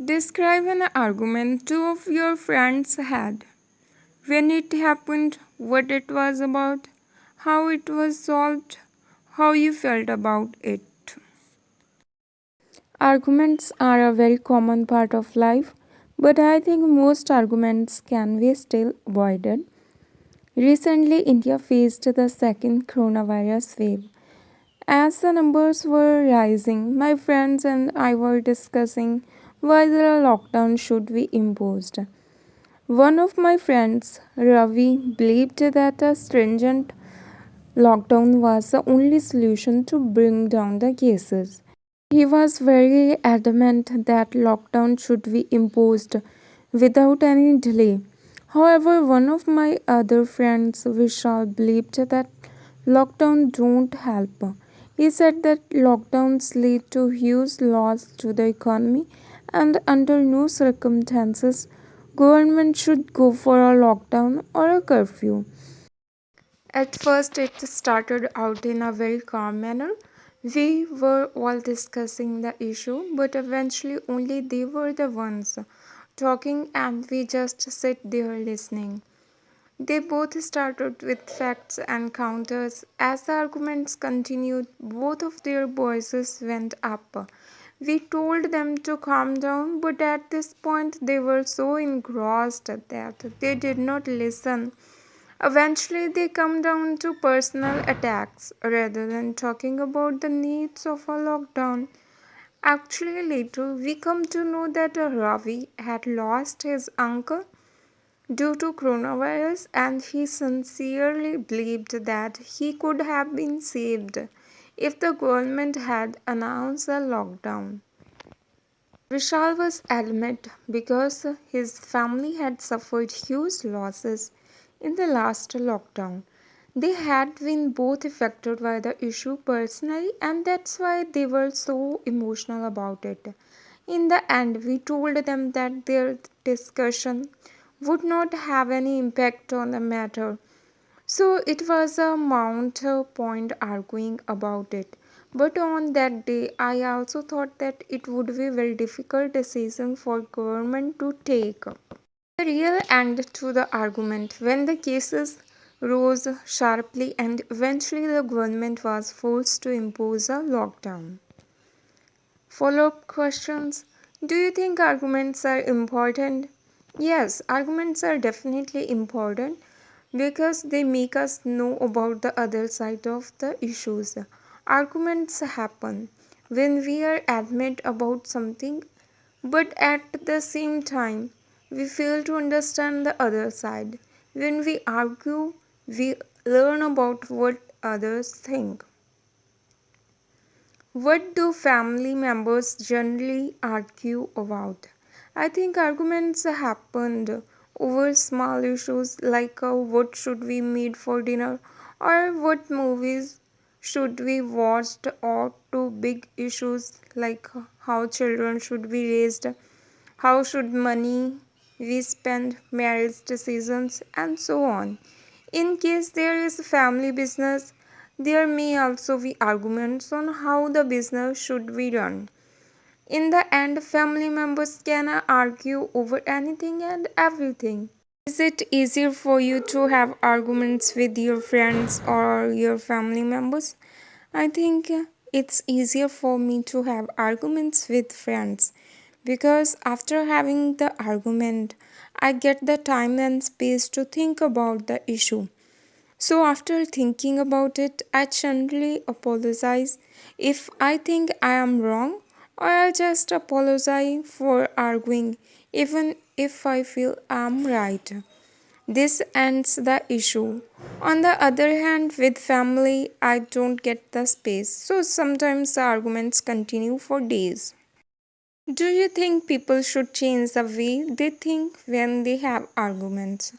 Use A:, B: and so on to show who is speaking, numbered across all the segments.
A: Describe an argument two of your friends had. When it happened, what it was about, how it was solved, how you felt about it. Arguments are a very common part of life, but I think most arguments can be still avoided. Recently, India faced the second coronavirus wave. As the numbers were rising, my friends and I were discussing whether a lockdown should be imposed. One of my friends, Ravi, believed that a stringent lockdown was the only solution to bring down the cases. He was very adamant that lockdown should be imposed without any delay. However, one of my other friends, Vishal, believed that lockdown don't help. He said that lockdowns lead to huge loss to the economy and under no circumstances government should go for a lockdown or a curfew. At first, it started out in a very calm manner. We were all discussing the issue, but eventually, only they were the ones talking, and we just sit there listening. They both started with facts and counters. As the arguments continued, both of their voices went up. We told them to calm down, but at this point they were so engrossed that they did not listen. Eventually, they come down to personal attacks rather than talking about the needs of a lockdown. Actually, later we come to know that Ravi had lost his uncle due to coronavirus and he sincerely believed that he could have been saved if the government had announced a lockdown. Vishal was adamant because his family had suffered huge losses in the last lockdown. They had been both affected by the issue personally, and that's why they were so emotional about it. In the end, we told them that their discussion would not have any impact on the matter. So it was a mount point arguing about it. But on that day, I also thought that it would be a very difficult decision for government to take. The real end to the argument when the cases rose sharply and eventually the government was forced to impose a lockdown. Follow up questions. Do you think arguments are important? Yes, arguments are definitely important because they make us know about the other side of the issues. Arguments happen when we are adamant about something, but at the same time, we fail to understand the other side. When we argue, we learn about what others think. What do family members generally argue about? I think arguments happened over small issues like what should we meet for dinner or what movies should we watch, or to big issues like how children should be raised, how should money we spend, marriage decisions, and so on. In case there is family business, there may also be arguments on how the business should be run. In the end, family members can argue over anything and everything. Is it easier for you to have arguments with your friends or your family members? I think it's easier for me to have arguments with friends because after having the argument, I get the time and space to think about the issue. So, after thinking about it, I generally apologize if I think I am wrong, or I just apologize for arguing, even if I feel I am right. This ends the issue. On the other hand, with family, I don't get the space, so sometimes the arguments continue for days. Do you think people should change the way they think when they have arguments?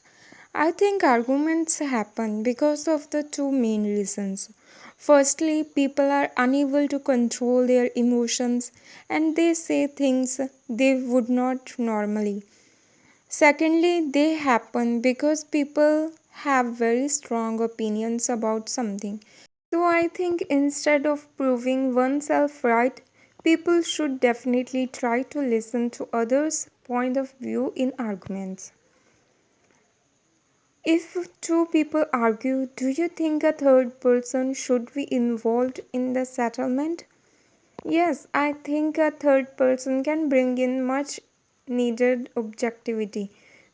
A: I think arguments happen because of the two main reasons. Firstly, people are unable to control their emotions and they say things they would not normally. Secondly, they happen because people have very strong opinions about something. So I think instead of proving oneself right, People should definitely try to listen to others' point of view in arguments. If two people argue, do you think a third person should be involved in the settlement? Yes, I think a third person can bring in much needed objectivity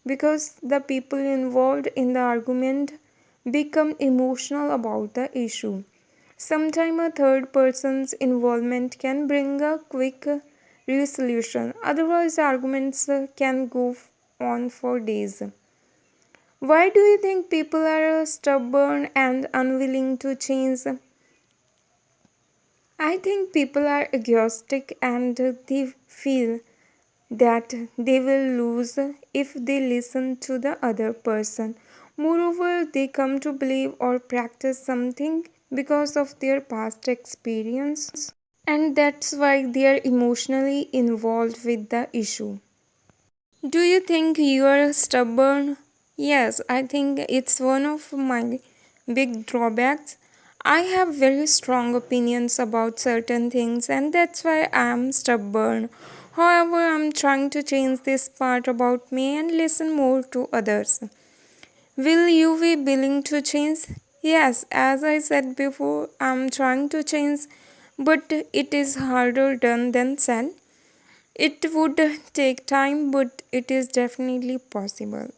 A: because the people involved in the argument become emotional about the issue. Sometimes a third person's involvement can bring a quick resolution, otherwise, arguments can go on for days. Why do you think people are stubborn and unwilling to change? I think people are egoistic and they feel that they will lose if they listen to the other person. Moreover, they come to believe or practice something because of their past experience, and that's why they are emotionally involved with the issue. Do you think you are stubborn? Yes, I think it's one of my big drawbacks. I have very strong opinions about certain things, and that's why I'm stubborn. However, I'm trying to change this part about me and listen more to others. Will you be willing to change? Yes, as I said before, I'm trying to change, but it is harder done than said. It would take time, but it is definitely possible.